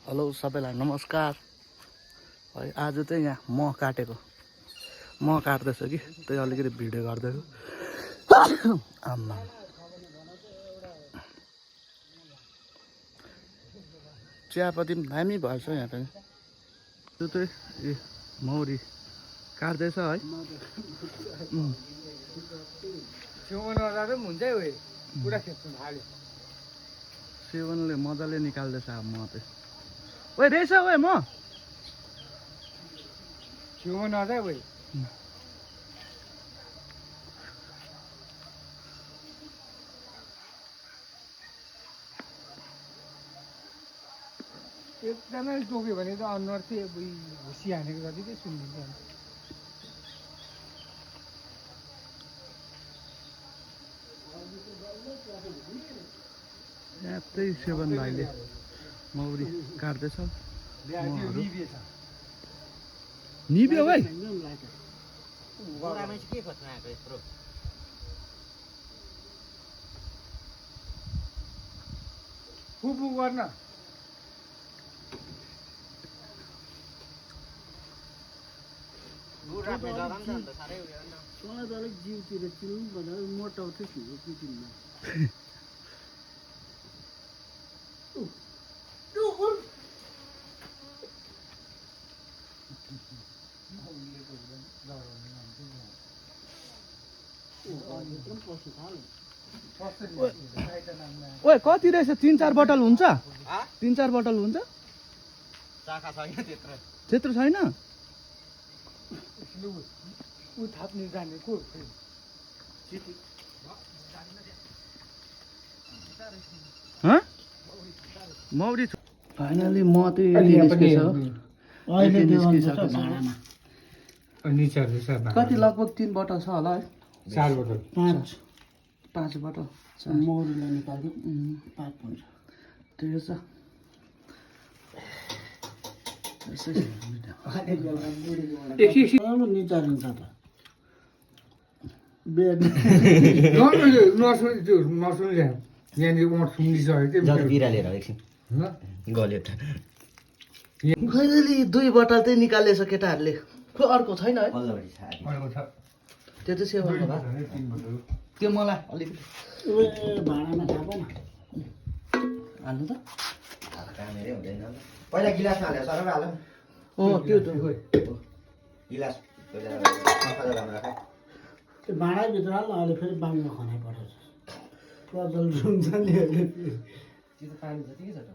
Hello सबैलाई नमस्कार है। आज चाहिँ यहाँ मह काटेको मह काट्दैछु कि त्यही अलिकति भिडियो गर्दैछु। आम्मा चियापत्ती पनि दामी भएछ यहाँ पनि। त्यो चाहिँ ए मौरी काट्दैछ है। सेवनले मजाले निकाल्दैछ अब म चाहिँ। ओए रहेछ ओए म एकदमै टोक्यो भने त अनुहार चाहिँ घुसी हानेको जति चाहिँ सुनिन्छ। यहाँ त्यही सेवन भाइले मौरी काट्दैछ। निब्यो भाइ फुपु गर्न अलिक जिउतिर चिल्नु भन्दा मोटाउँथ्यो छिटो पिटिनमा। ओए कति रहेछ? 3-4 बोतल हुन्छ? 3-4 बोतल हुन्छ? त्यत्रो छैन? ऊ थाप्ने जानेको मौरी फाइनली म चाहिँ यति निस्केछ। अहिले निस्किसकेको छ। भाडामा कति लगभग 3 बोतल छ होला है? 4 बोतल 5 बोतल मौरीलाई निकाल्यो 5 हुन्छ। ठिकै छ। निचारिन्छ त बेड नसुनि यहाँनिर उहाँ सुनिसकेको बिरालेर एकछिन गल्यो त। फाइनली 2 बोतल चाहिँ निकालेछ केटाहरूले। खै अर्को छैन है? पल्लोपट्टि छ आदि। त्यो चाहिँ सेवन होला। त्यो मलाई अलिकति भाडामा थाप न हाल्नु त। अब कामेरै हुँदैन। पहिला गिलासमा हालेर सर हाल। त्यो गिलास पहिला मसाला राम्रो राख। त्यो भाँडाभित्र हाल्न अहिले फेरि बाङ्गो खनाइ पठाउँछ प्रजल रुन्छ नि अहिले। त्यो त पानी जतिकै छ त।